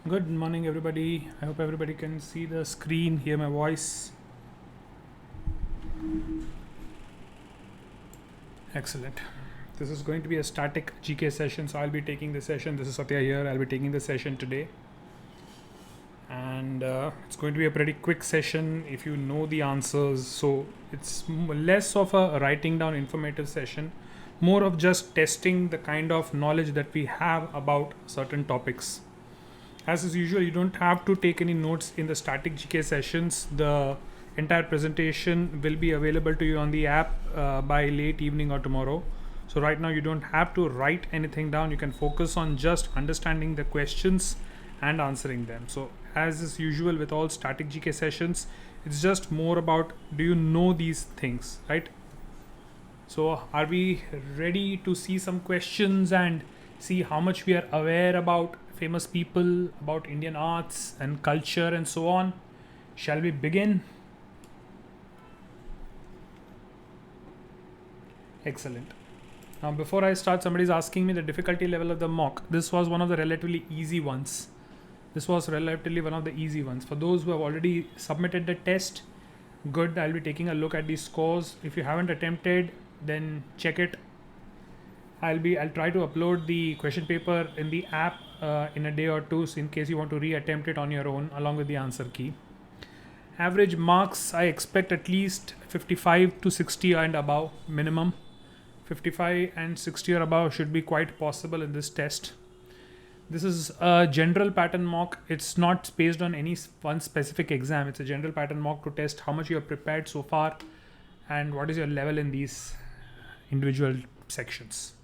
Good morning, everybody. I hope everybody can see the screen, hear my voice. Excellent. This is going to be a static GK session, so I'll be taking the session. This is Satya here. I'll be taking the session today. And it's going to be a pretty quick session if you know the answers. So it's less of a writing down informative session, more of just testing the kind of knowledge that we have about certain topics. As is usual, you don't have to take any notes in the static GK sessions. The entire presentation will be available to you on the app by late evening or tomorrow. So right now you don't have to write anything down. You can focus on just understanding the questions and answering them. So as is usual with all static GK sessions, it's just more about, do you know these things, right? So are we ready to see some questions and see how much we are aware about famous people, about Indian arts and culture and so on? Shall we begin? Excellent. Now before I start, somebody's asking me the difficulty level of the mock. This was one of the relatively easy ones. For those who have already submitted the test, good, I'll be taking a look at the scores. If you haven't attempted, then check it. I'll try to upload the question paper in the app in a day or two, so in case you want to re-attempt it on your own along with the answer key. Average marks, I expect at least 55 to 60 and above minimum. 55 and 60 or above should be quite possible in this test. This is a general pattern mock. It's not based on any one specific exam. It's a general pattern mock to test how much you have prepared so far and what is your level in these individual sections.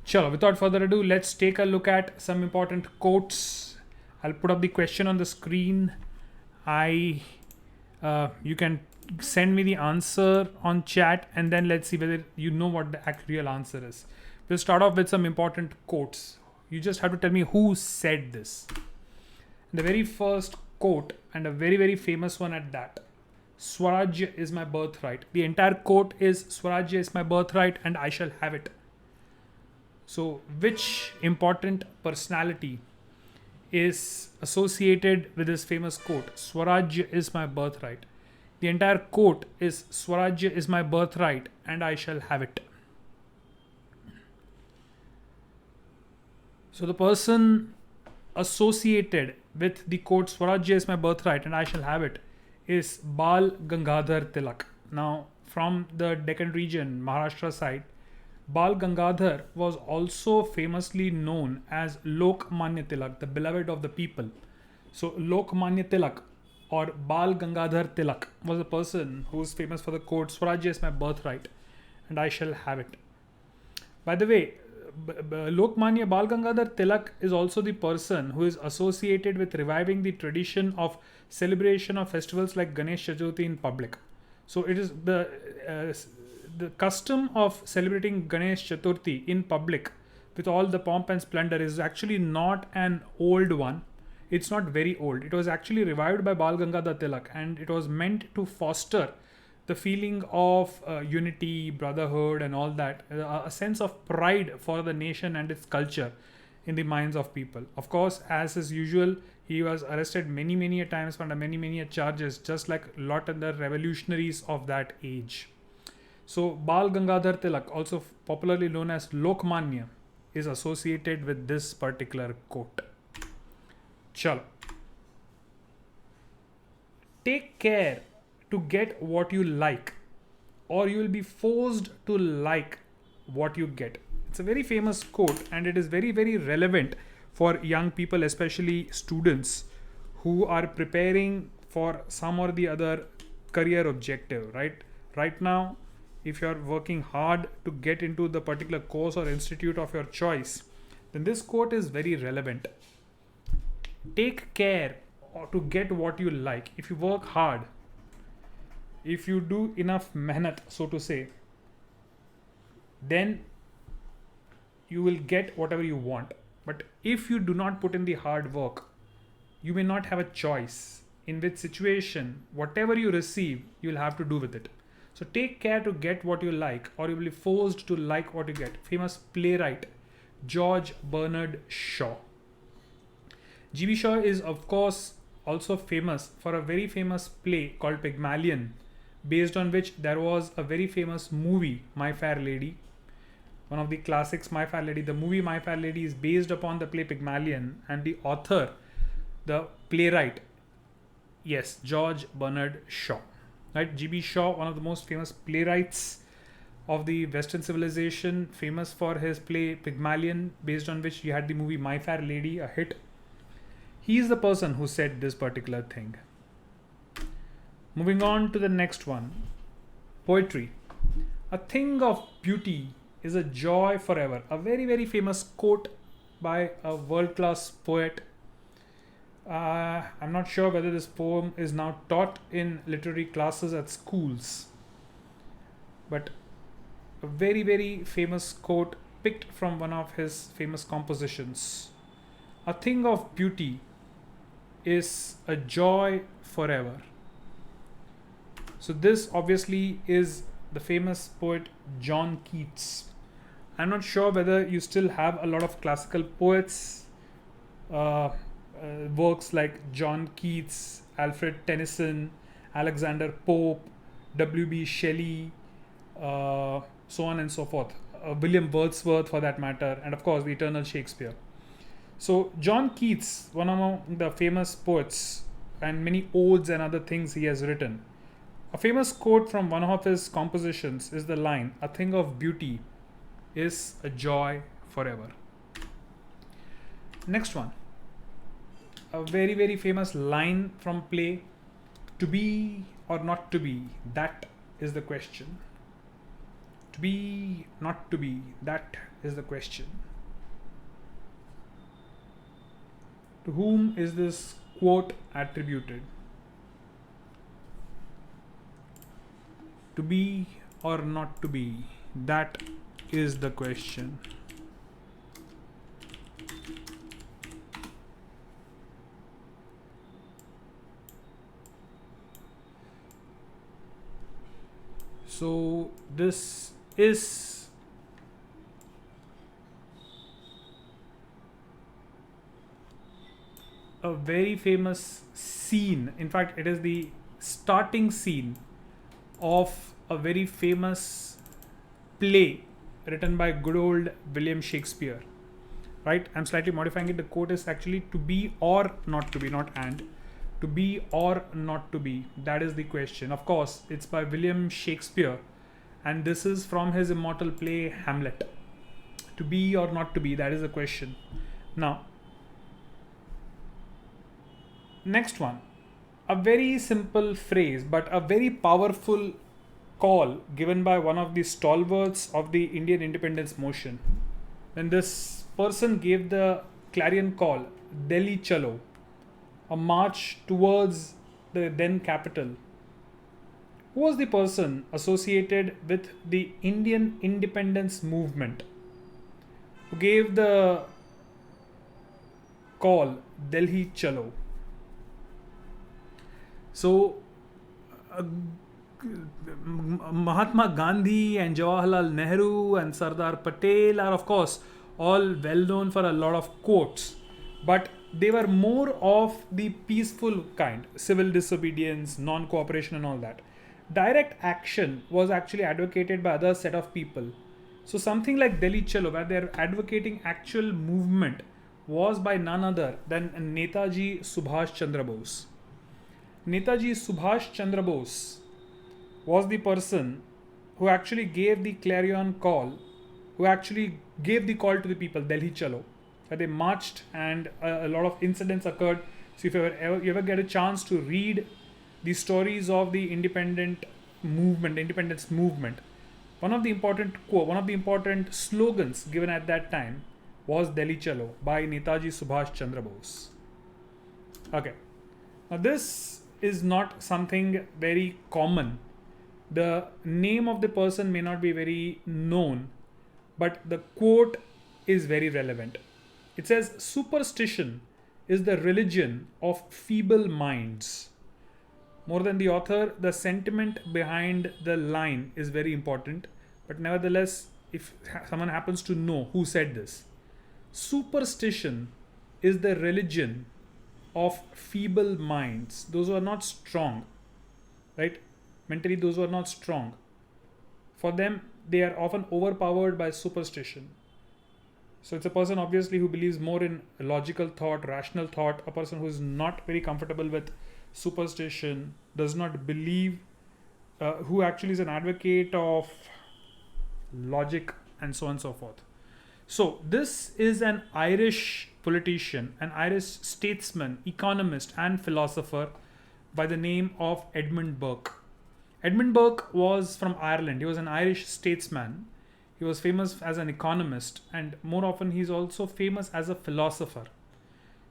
Chalo, without further ado, let's take a look at some important quotes. I'll put up the question on the screen. You can send me the answer on chat, and then let's see whether you know what the real answer is. We'll start off with some important quotes. You just have to tell me who said this. The very first quote, and a very, very famous one at that: Swarajya is my birthright. The entire quote is Swarajya is my birthright and I shall have it. So, which important personality is associated with this famous quote, Swarajya is my birthright? The entire quote is Swarajya is my birthright and I shall have it. So the person associated with the quote Swarajya is my birthright and I shall have it is Bal Gangadhar Tilak. Now, from the Deccan region, Maharashtra side, Bal Gangadhar was also famously known as Lokmanya Tilak, the beloved of the people. So Lokmanya Tilak or Bal Gangadhar Tilak was a person who is famous for the quote Swarajya is my birthright and I shall have it. By the way, Lokmanya Bal Gangadhar Tilak is also the person who is associated with reviving the tradition of celebration of festivals like Ganesh Chaturthi in public. So it is the custom of celebrating Ganesh Chaturthi in public with all the pomp and splendor is actually not an old one. It's not very old. It was actually revived by Bal Gangadhar Tilak, and it was meant to foster the feeling of unity, brotherhood, and all that, a sense of pride for the nation and its culture in the minds of people. Of course, as is usual, he was arrested many a times under many a charges, just like a lot of the revolutionaries of that age. So Bal Gangadhar Tilak, also popularly known as Lokmanya, is associated with this particular quote. Chalo. Take care to get what you like, or you will be forced to like what you get. It's a very famous quote, and it is very, very relevant for young people, especially students who are preparing for some or the other career objective, right? Right now, if you are working hard to get into the particular course or institute of your choice, then this quote is very relevant. Take care to get what you like. If you work hard, if you do enough mehnat, so to say, then you will get whatever you want. But if you do not put in the hard work, you may not have a choice in which situation, whatever you receive, you'll have to do with it. So take care to get what you like, or you will be forced to like what you get. Famous playwright George Bernard Shaw. G.B. Shaw is, of course, also famous for a very famous play called Pygmalion, based on which there was a very famous movie, My Fair Lady. One of the classics, My Fair Lady. The movie My Fair Lady is based upon the play Pygmalion, and the author, the playwright, yes, George Bernard Shaw. Right, G.B. Shaw, one of the most famous playwrights of the Western civilization, famous for his play Pygmalion, based on which you had the movie My Fair Lady, a hit. He is the person who said this particular thing. Moving on to the next one. Poetry. A thing of beauty is a joy forever. A very, very famous quote by a world-class poet. I'm not sure whether this poem is now taught in literary classes at schools, but a very, very famous quote picked from one of his famous compositions. A thing of beauty is a joy forever. So this obviously is the famous poet John Keats. I'm not sure whether you still have a lot of classical poets, works like John Keats, Alfred Tennyson, Alexander Pope, W.B. Shelley, so on and so forth, William Wordsworth for that matter, and of course the eternal Shakespeare. So John Keats, one among the famous poets, and many odes and other things he has written. A famous quote from one of his compositions is the line, "A thing of beauty is a joy forever." Next one. A very, very famous line from play, "To be or not to be, that is the question." To be, not to be, that is the question. To whom is this quote attributed? To be or not to be, that is the question. So this is a very famous scene. In fact, it is the starting scene of a very famous play written by good old William Shakespeare. Right? I'm slightly modifying it. The quote is actually "to be or not to be," not and. To be or not to be, that is the question. Of course, it's by William Shakespeare, and this is from his immortal play Hamlet. To be or not to be, that is the question. Now, next one. A very simple phrase, but a very powerful call given by one of the stalwarts of the Indian independence motion. When this person gave the clarion call, "Delhi Chalo," a march towards the then capital. Who was the person associated with the Indian independence movement who gave the call, "Delhi Chalo"? So, Mahatma Gandhi and Jawaharlal Nehru and Sardar Patel are, of course, all well known for a lot of quotes, but they were more of the peaceful kind, civil disobedience, non-cooperation and all that. Direct action was actually advocated by other set of people. So something like Delhi Chalo, where they're advocating actual movement, was by none other than Netaji Subhash Chandra Bose. Netaji Subhash Chandra Bose was the person who actually gave the clarion call, who actually gave the call to the people, "Delhi Chalo." They marched and a lot of incidents occurred. So if you ever get a chance to read the stories of the independence movement, one of the important slogans given at that time was "Delhi Chalo" by Netaji Subhash Chandra Bose. Okay, now this is not something very common. The name of the person may not be very known, but the quote is very relevant. It says, "Superstition is the religion of feeble minds." More than the author, the sentiment behind the line is very important. But nevertheless, if someone happens to know who said this, superstition is the religion of feeble minds, those who are not strong, right? Mentally, those who are not strong. For them, they are often overpowered by superstition. So it's a person obviously who believes more in logical thought, rational thought, a person who is not very comfortable with superstition, does not believe, who actually is an advocate of logic and so on and so forth. So this is an Irish politician, an Irish statesman, economist and philosopher by the name of Edmund Burke. Edmund Burke was from Ireland. He was an Irish statesman. He was famous as an economist, and more often he's also famous as a philosopher.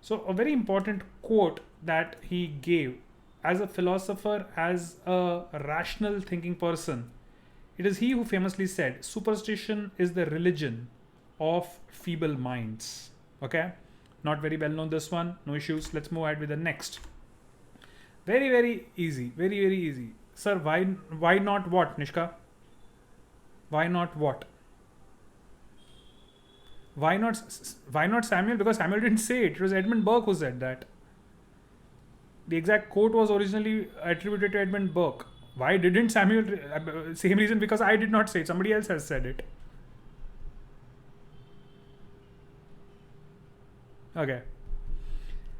So a very important quote that he gave as a philosopher, as a rational thinking person, it is he who famously said, superstition is the religion of feeble minds. Okay, not very well known, this one, no issues. Let's move ahead with the next. Very, very easy, very, very easy. Sir, why not what, Nishka? Why not what? Why not Samuel? Because Samuel didn't say it. It was Edmund Burke who said that. The exact quote was originally attributed to Edmund Burke. Why didn't Samuel? Same reason, because I did not say it. Somebody else has said it. Okay.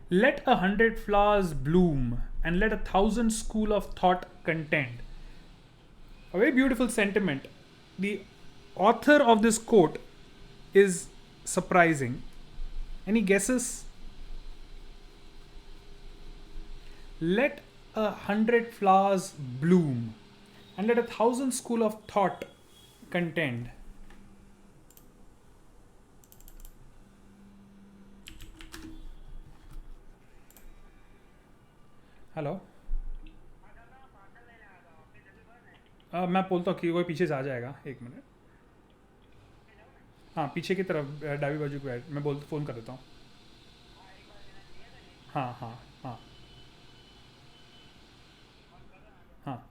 Let 100 flowers bloom and let 1,000 school of thought contend. A very beautiful sentiment. The author of this quote is surprising. Any guesses? Let 100 flowers bloom and let 1,000 school of thought contend. Hello मैं बोलता हूँ कि वो पीछे से आ जाएगा, एक minute. हाँ, पीछे की तरफ डाबी बाजू पे मैं फ़ोन कर देता हूँ. हाँ हाँ हाँ हाँ.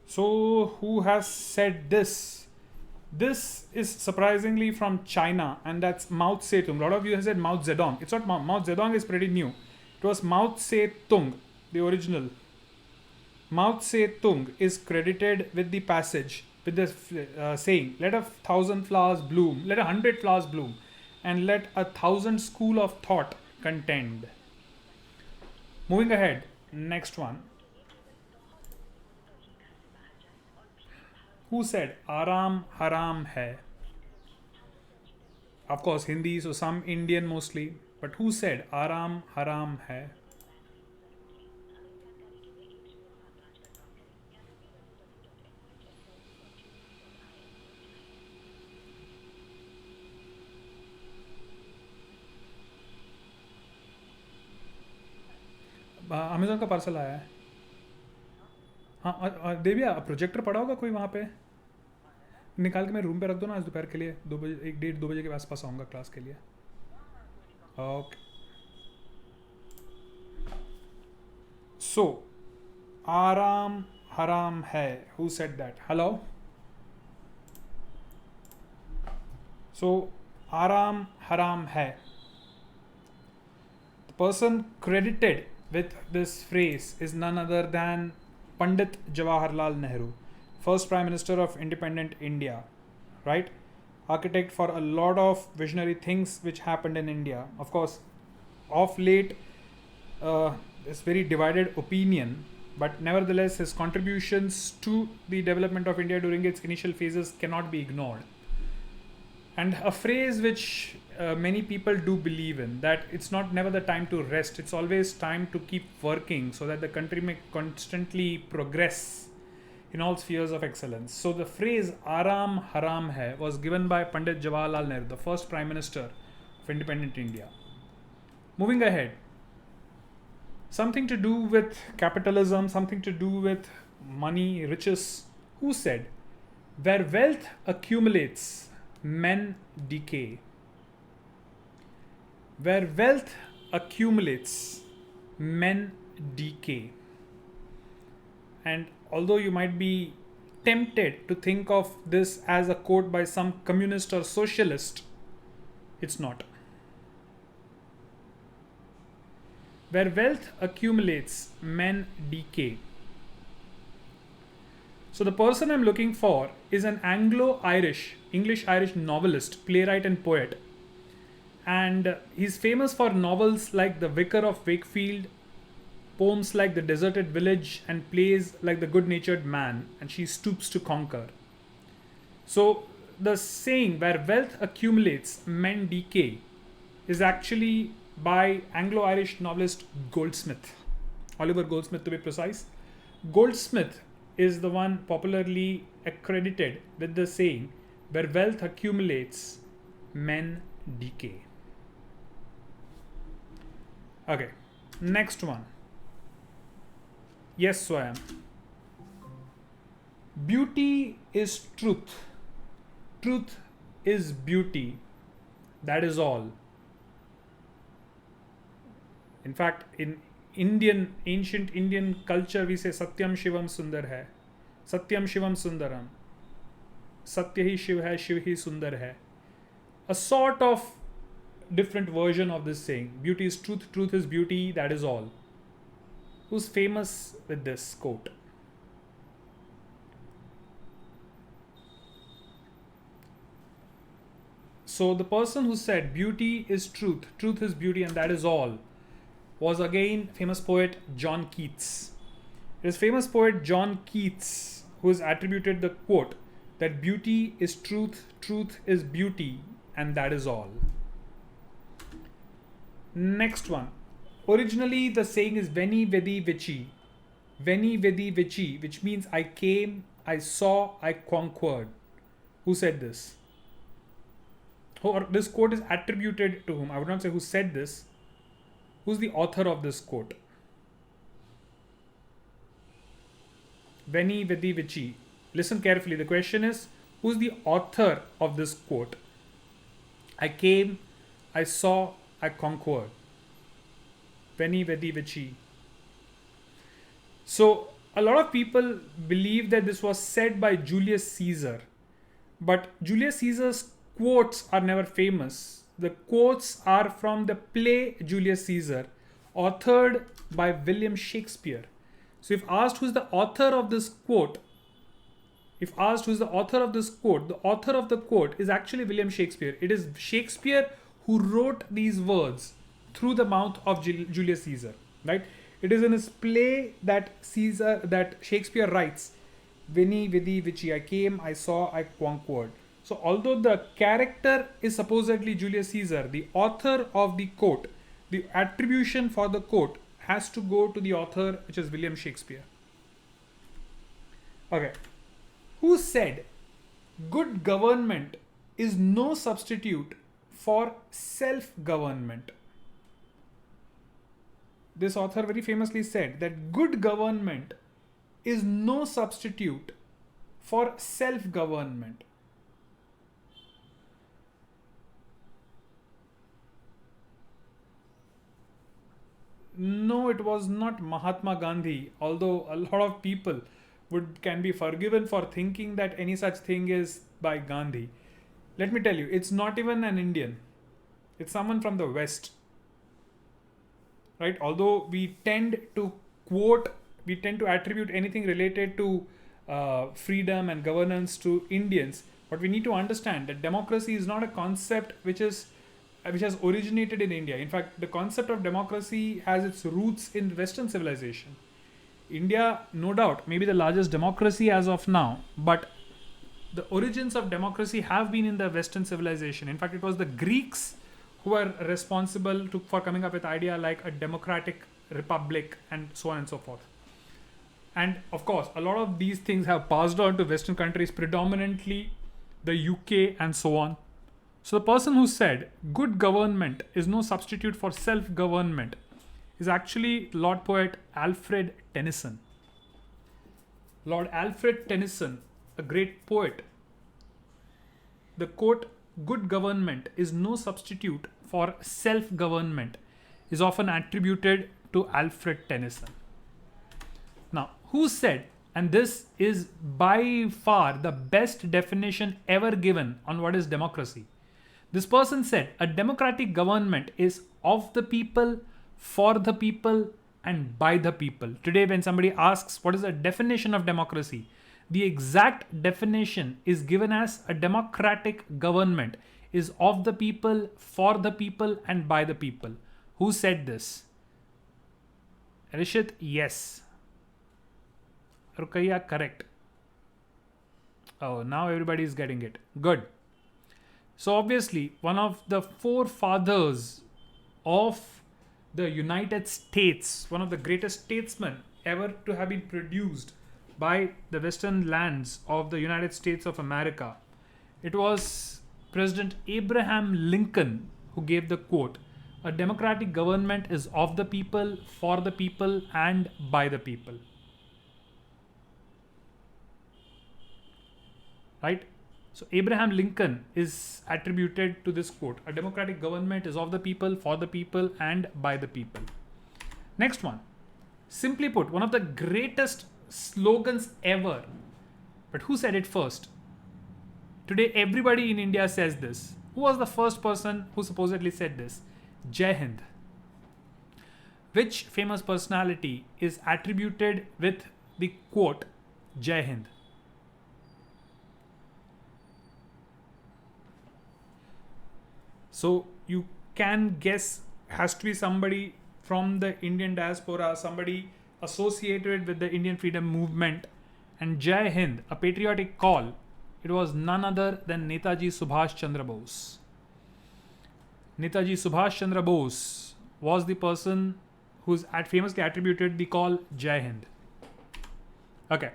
So who has said this? This is surprisingly from China, and that's Mao Zedong. A lot of you have said Mao Zedong. It's not Mao Zedong is pretty new. It was Mao Zedong, the original. Mao Zedong is credited with the passage, with the saying, let 1,000 flowers bloom, let 100 flowers bloom, and let 1,000 school of thought contend. Moving ahead, next one. Who said Aram haram hai? Of course, Hindi, so some Indian mostly. But who said Aram haram hai? Amazon का parcel आया है. हाँ देविया, projector पड़ा होगा कोई वहाँ पे, निकाल के मेरे रूम पे रख दो ना. आज दोपहर के लिए 2 बजे, 1-1:30-2 बजे के आसपास आऊँगा क्लास के लिए. ओके. सो आराम हराम है. Who said that? हेलो. सो आराम हराम है. The person credited with this phrase is none other than Pandit Jawaharlal Nehru, first Prime Minister of independent India, right? Architect for a lot of visionary things which happened in India. Of course, of late, there's very divided opinion, but nevertheless, his contributions to the development of India during its initial phases cannot be ignored. And a phrase which many people do believe in, that it's never the time to rest, it's always time to keep working so that the country may constantly progress in all spheres of excellence. So the phrase Aram Haram Hai was given by Pandit Jawaharlal Nehru, the first Prime Minister of independent India. Moving ahead, something to do with capitalism, something to do with money, riches. Who said, where wealth accumulates, men decay? Where wealth accumulates, men decay. And although you might be tempted to think of this as a quote by some communist or socialist. It's not. Where wealth accumulates, men decay. So the person I'm looking for is an Anglo-Irish, English-Irish novelist, playwright and poet. And he's famous for novels like The Vicar of Wakefield, poems like The Deserted Village, and plays like The Good-Natured Man and She Stoops to Conquer. So the saying where wealth accumulates, men decay is actually by Anglo-Irish novelist Goldsmith. Oliver Goldsmith to be precise. Goldsmith is the one popularly accredited with the saying where wealth accumulates, men decay. Okay, next one. Yes, Swayam. Beauty is truth. Truth is beauty. That is all. In fact, in ancient Indian culture, we say Satyam Shivam Sundar hai. Satyam Shivam Sundaram. Satya hi Shiv hai, Shiv hi Sundar hai. A sort of different version of this saying. Beauty is truth, truth is beauty, that is all. Who's famous with this quote? So the person who said beauty is truth, truth is beauty, and that is all was again famous poet John Keats. It is famous poet John Keats who is attributed the quote that beauty is truth, truth is beauty, and that is all. Next one. Originally the saying is Veni Vidi Vici. Veni Vidi Vici, which means I came, I saw, I conquered. Who said this? Or this quote is attributed to whom? I would not say who said this. Who's the author of this quote? Veni Vidi Vici. Listen carefully. The question is, who's the author of this quote? I came, I saw, I conquered. Veni Vidi Vici. So, a lot of people believe that this was said by Julius Caesar. But Julius Caesar's quotes are never famous. The quotes are from the play Julius Caesar, authored by William Shakespeare. So if asked who's the author of this quote, the author of the quote is actually William Shakespeare. It is Shakespeare who wrote these words through the mouth of Julius Caesar, right? It is in his play that Shakespeare writes, Veni Vidi Vici, I came, I saw, I conquered. So although the character is supposedly Julius Caesar, the author of the quote, the attribution for the quote has to go to the author, which is William Shakespeare. Okay. Who said good government is no substitute for self-government? This author very famously said that good government is no substitute for self-government. No, it was not Mahatma Gandhi, although a lot of people can be forgiven for thinking that any such thing is by Gandhi. Let me tell you, it's not even an Indian. It's someone from the West. Right? Although we tend to attribute anything related to freedom and governance to Indians, but we need to understand that democracy is not a concept which has originated in India. In fact, the concept of democracy has its roots in Western civilization. India, no doubt, may be the largest democracy as of now, but the origins of democracy have been in the Western civilization. In fact, it was the Greeks who were responsible for coming up with idea like a democratic republic and so on and so forth. And of course, a lot of these things have passed on to Western countries, predominantly the UK and so on. So the person who said good government is no substitute for self-government is actually Lord Poet Alfred Tennyson. Lord Alfred Tennyson, a great poet. The quote, good government is no substitute for self-government, is often attributed to Alfred Tennyson. Now, who said And this is by far the best definition ever given on what is democracy. This person said a democratic government is of the people, for the people, and by the people. Today, when somebody asks what is the definition of democracy, the exact definition is given as a democratic government is of the people, for the people, and by the people. Who said this? Rishit, yes. Rukaiya, correct. Oh, now everybody is getting it. Good. So obviously, one of the forefathers of the United States, one of the greatest statesmen ever to have been produced by the western lands of the United States of America, it was President Abraham Lincoln who gave the quote, "A democratic government is of the people, for the people, and by the people." Right? So Abraham Lincoln is attributed to this quote, "A democratic government is of the people, for the people, and by the people." Next one. Simply put, one of the greatest slogans ever. But who said it first? Today, everybody in India says this. Who was the first person who supposedly said this? Jai Hind. Which famous personality is attributed with the quote, Jai Hind? So you can guess, has to be somebody from the Indian diaspora, somebody associated with the Indian freedom movement. And Jai Hind, a patriotic call, it was none other than Netaji Subhash Chandra Bose. Netaji Subhash Chandra Bose was the person who's famously attributed the call Jai Hind. Okay.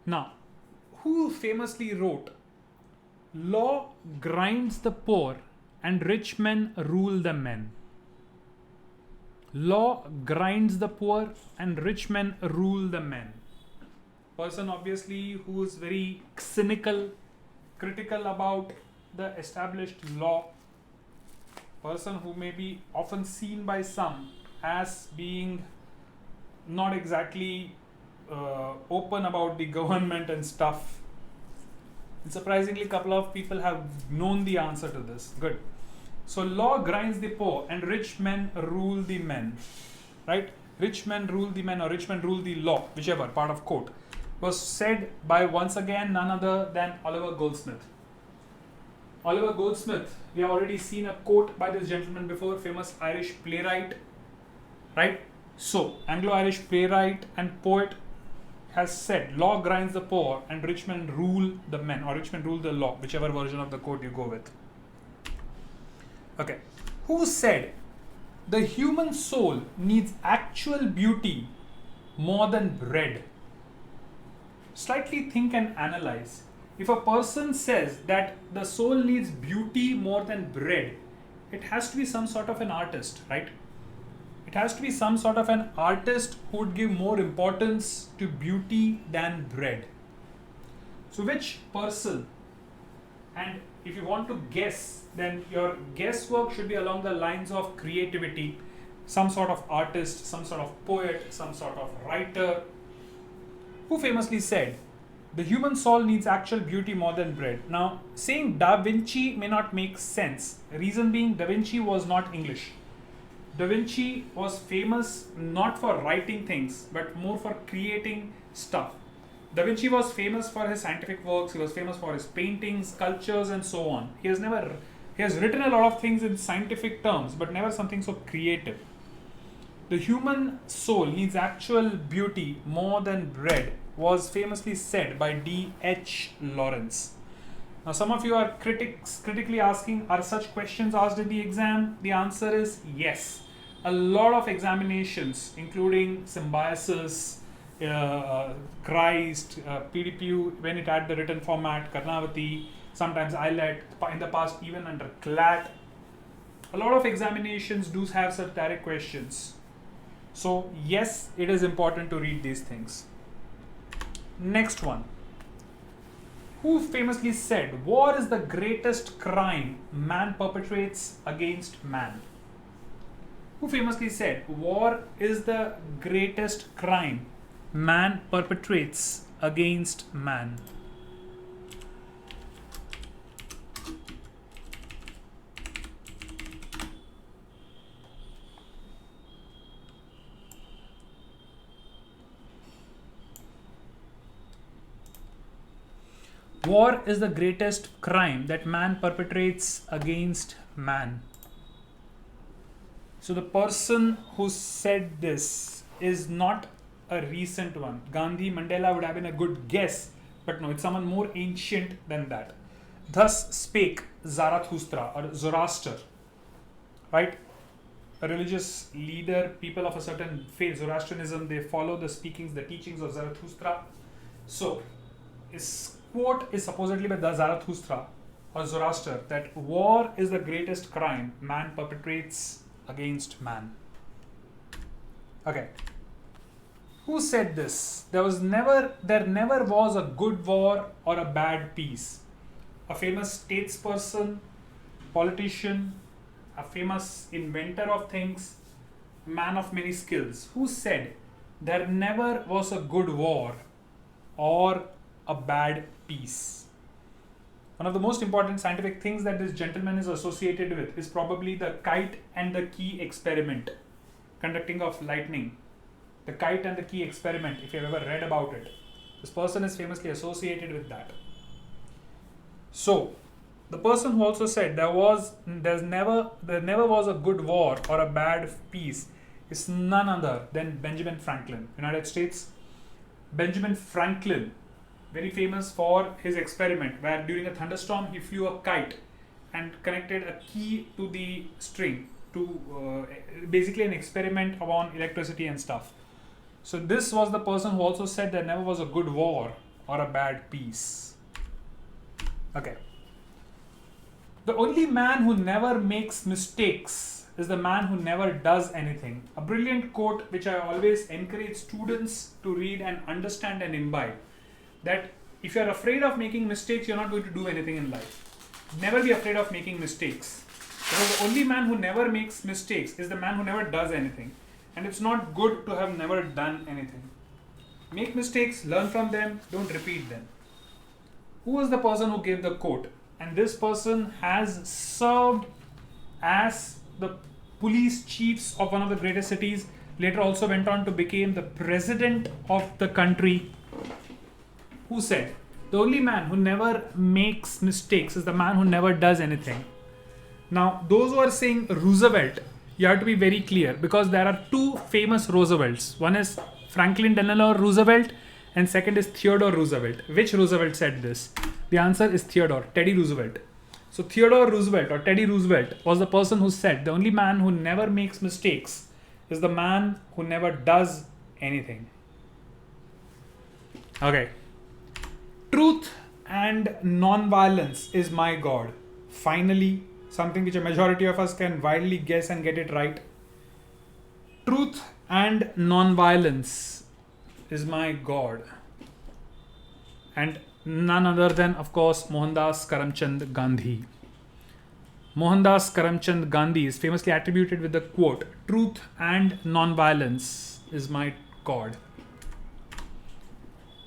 Now, who famously wrote, "Law grinds the poor and rich men rule the men"? Law grinds the poor and rich men rule the men. Person obviously who is very cynical, critical about the established law. Person who may be often seen by some as being not exactly open about the government and stuff. And surprisingly, a couple of people have known the answer to this. Good. So law grinds the poor and rich men rule the men. Right? Rich men rule the men or rich men rule the law, whichever part of quote, was said by once again none other than Oliver Goldsmith. Oliver Goldsmith, we have already seen a quote by this gentleman before, famous Irish playwright. Right? So, Anglo-Irish playwright and poet has said, "Law grinds the poor and rich men rule the men," or "rich men rule the law," whichever version of the quote you go with. Okay. Who said, "The human soul needs actual beauty more than bread"? Slightly think and analyze. If a person says that the soul needs beauty more than bread, it has to be some sort of an artist, right? It has to be some sort of an artist who would give more importance to beauty than bread. So which person? And if you want to guess, then your guesswork should be along the lines of creativity, some sort of artist, some sort of poet, some sort of writer, who famously said, "The human soul needs actual beauty more than bread." Now, saying Da Vinci may not make sense. Reason being, Da Vinci was not English. Da Vinci was famous not for writing things, but more for creating stuff. Da Vinci was famous for his scientific works. He was famous for his paintings, sculptures, and so on. He has written a lot of things in scientific terms, but never something so creative. "The human soul needs actual beauty more than bread" was famously said by D.H. Lawrence. Now, some of you are critically asking, are such questions asked in the exam? The answer is yes. A lot of examinations, including Symbiosis, Christ, PDPU, when it had the written format, Karnavati, sometimes IELTS, in the past even under CLAT. A lot of examinations do have such direct questions. So yes, it is important to read these things. Next one. Who famously said, "War is the greatest crime man perpetrates against man"? Who famously said, "War is the greatest crime man perpetrates against man. War is the greatest crime that man perpetrates against man. So the person who said this is not a recent one. Gandhi, Mandela would have been a good guess, but no, it's someone more ancient than that. Thus spake Zarathustra or Zoroaster, right? A religious leader, people of a certain faith, Zoroastrianism, they follow the speakings, the teachings of Zarathustra. So, his quote is supposedly by the Zarathustra or Zoroaster that war is the greatest crime man perpetrates against man. Okay. Who said this? There never was a good war or a bad peace. A famous statesperson, politician, a famous inventor of things, man of many skills, who said there never was a good war or a bad peace. One of the most important scientific things that this gentleman is associated with is probably the kite and the key experiment, conducting of lightning. The kite and the key experiment, if you've ever read about it, this person is famously associated with that. So, the person who also said there never was a good war or a bad peace is none other than Benjamin Franklin, United States. Benjamin Franklin, very famous for his experiment where during a thunderstorm he flew a kite and connected a key to the string to basically an experiment on electricity and stuff. So this was the person who also said there never was a good war or a bad peace. Okay. The only man who never makes mistakes is the man who never does anything. A brilliant quote which I always encourage students to read and understand and imbibe. That if you are afraid of making mistakes, you're not going to do anything in life. Never be afraid of making mistakes. Because the only man who never makes mistakes is the man who never does anything. And it's not good to have never done anything. Make mistakes, learn from them, don't repeat them. Who was the person who gave the quote? And this person has served as the police chiefs of one of the greatest cities. Later also went on to become the president of the country. Who said, the only man who never makes mistakes is the man who never does anything. Now, those who are saying Roosevelt, you have to be very clear because there are two famous Roosevelts. One is Franklin Delano Roosevelt and second is Theodore Roosevelt. Which Roosevelt said this? The answer is Theodore, Teddy Roosevelt. So Theodore Roosevelt or Teddy Roosevelt was the person who said the only man who never makes mistakes is the man who never does anything. Okay. Truth and non-violence is my God. Finally, something which a majority of us can widely guess and get it right. Truth and non-violence is my God. And none other than, of course, Mohandas Karamchand Gandhi. Mohandas Karamchand Gandhi is famously attributed with the quote, truth and non-violence is my God.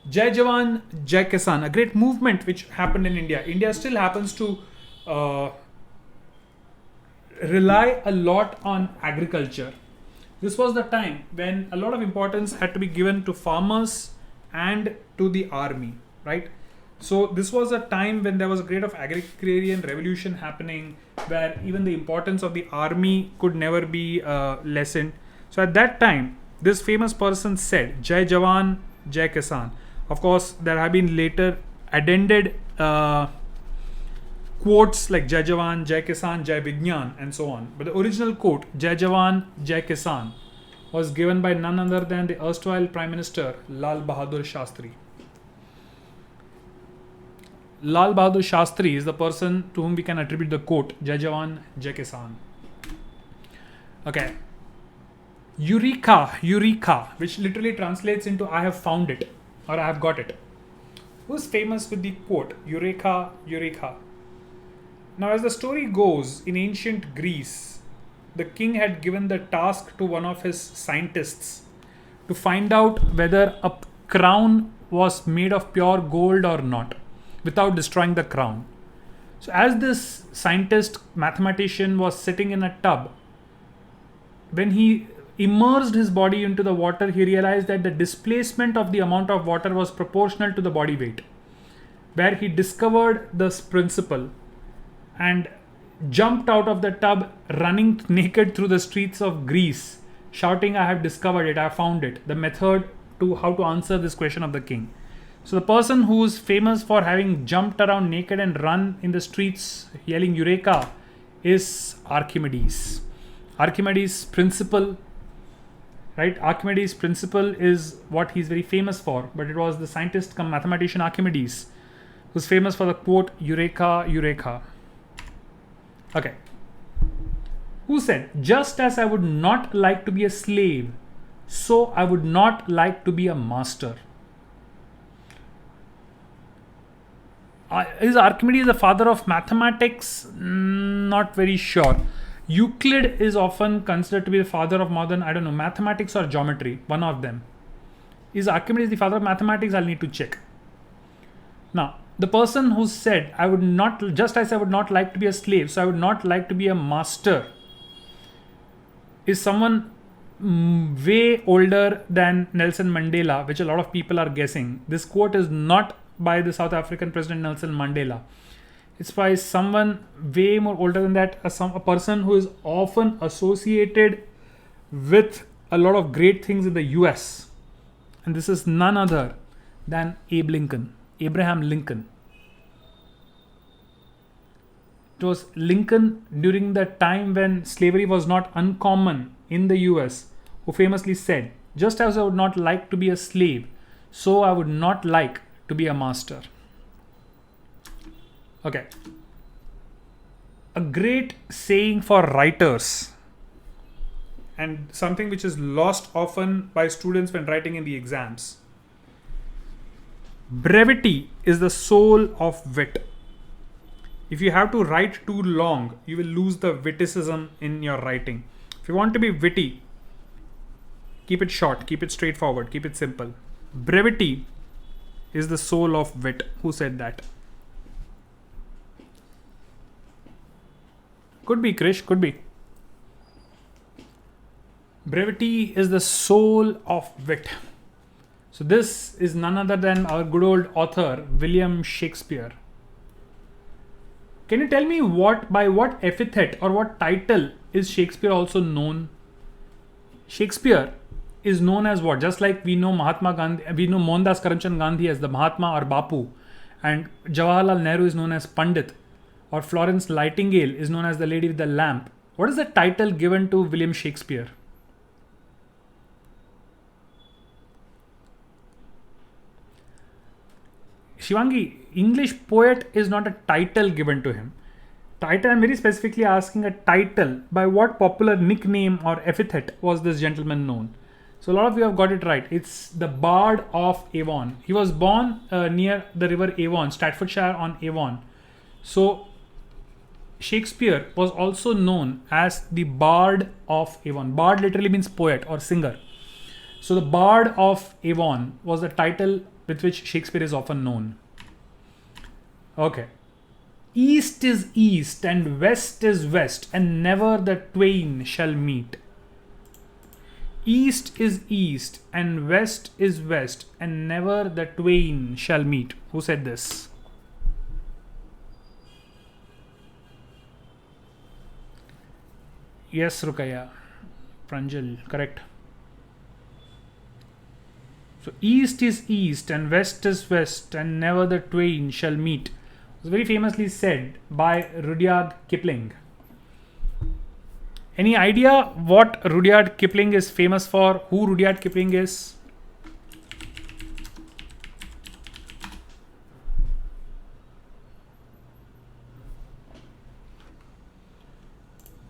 Jai Jawan, Jai Kisan, a great movement which happened in India. India still happens to rely a lot on agriculture. This was the time when a lot of importance had to be given to farmers and to the army, right? So this was a time when there was a great of agrarian revolution happening where even the importance of the army could never be lessened. So at that time, this famous person said, Jai Jawan, Jai Kisan. Of course, there have been later addended quotes like Jai Jawan, Jai Kisan, Jai Vigyan and so on. But the original quote, Jai Jawan, Jai Kisan, was given by none other than the erstwhile Prime Minister Lal Bahadur Shastri. Lal Bahadur Shastri is the person to whom we can attribute the quote, Jai Jawan, Jai Kisan. Okay. Eureka, Eureka, which literally translates into I have found it or I have got it. Who's famous with the quote, Eureka, Eureka? Now, as the story goes, in ancient Greece, the king had given the task to one of his scientists to find out whether a crown was made of pure gold or not without destroying the crown. So, as this scientist, mathematician was sitting in a tub, when he immersed his body into the water, he realized that the displacement of the amount of water was proportional to the body weight, where he discovered this principle and jumped out of the tub, running naked through the streets of Greece, shouting, "I have discovered it, I have found it, the method to how to answer this question of the king." So the person who is famous for having jumped around naked and run in the streets yelling Eureka is Archimedes. Archimedes' principle, right? Archimedes' principle is what he's very famous for, but it was the scientist come mathematician Archimedes who's famous for the quote, Eureka, Eureka. Okay. Who said, "Just as I would not like to be a slave, so I would not like to be a master"? Is Archimedes the father of mathematics? Not very sure. Euclid is often considered to be the father of modern, I don't know, mathematics or geometry, one of them. Is Archimedes the father of mathematics? I'll need to check. Now, the person who said, "I would not, just as I would not like to be a slave, so I would not like to be a master," is someone way older than Nelson Mandela, which a lot of people are guessing. This quote is not by the South African President Nelson Mandela. It's by someone way more older than that, a person who is often associated with a lot of great things in the US. And this is none other than Abraham Lincoln. It was Lincoln during the time when slavery was not uncommon in the US, who famously said, "Just as I would not like to be a slave, so I would not like to be a master." Okay. A great saying for writers, and something which is lost often by students when writing in the exams. Brevity is the soul of wit. If you have to write too long, you will lose the witticism in your writing. If you want to be witty, keep it short, keep it straightforward, keep it simple. Brevity is the soul of wit. Who said that? Could be Krish, could be. Brevity is the soul of wit. So this is none other than our good old author, William Shakespeare. Can you tell me by what epithet or what title is Shakespeare also known? Shakespeare is known as what? Just like we know Mahatma Gandhi, we know Mohandas Karamchand Gandhi as the Mahatma or Bapu, and Jawaharlal Nehru is known as Pandit, or Florence Nightingale is known as the Lady with the Lamp. What is the title given to William Shakespeare? Shivangi, English poet is not a title given to him. Title, I'm very specifically asking a title. By what popular nickname or epithet was this gentleman known? So a lot of you have got it right. It's the Bard of Avon. He was born near the river Avon, Staffordshire on Avon. So Shakespeare was also known as the Bard of Avon. Bard literally means poet or singer. So the Bard of Avon was the title with which Shakespeare is often known. Okay. East is east and west is west, and never the twain shall meet. East is east and west is west, and never the twain shall meet. Who said this? Yes, Rukaya. Pranjal, correct. So east is east and west is west, and never the twain shall meet. It was very famously said by Rudyard Kipling. Any idea what Rudyard Kipling is famous for? Who Rudyard Kipling is?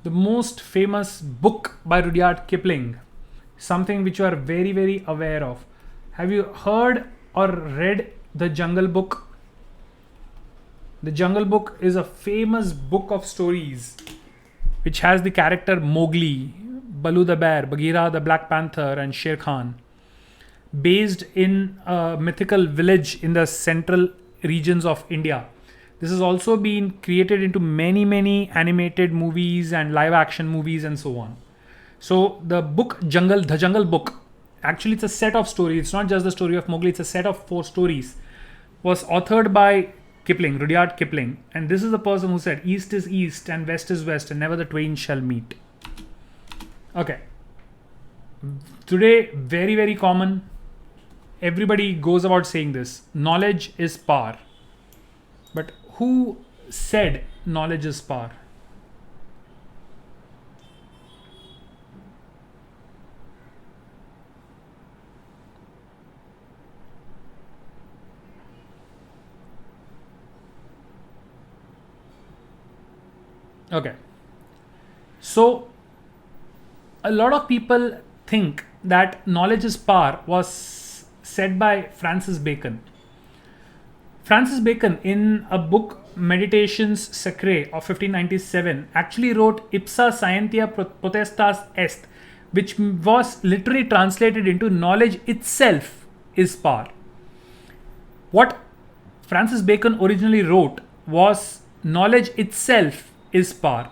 The most famous book by Rudyard Kipling, something which you are very, very aware of. Have you heard or read The Jungle Book? The Jungle Book is a famous book of stories which has the character Mowgli, Baloo the bear, Bagheera the Black Panther, and Shere Khan. based in a mythical village in the central regions of India. This has also been created into many, many animated movies and live action movies and so on. So the book The Jungle Book, actually it's a set of stories. It's not just the story of Mowgli, it's a set of 4 stories. Was authored by Kipling, Rudyard Kipling. And this is the person who said, East is East and West is West and never the twain shall meet. Okay. Today, very, very common. Everybody goes about saying this. Knowledge is power. But who said knowledge is power? Okay. So, a lot of people think that knowledge is power was said by Francis Bacon. Francis Bacon, in a book Meditations Sacrae of 1597, actually wrote Ipsa Scientia Potestas Est, which was literally translated into knowledge itself is power. What Francis Bacon originally wrote was knowledge itself is power.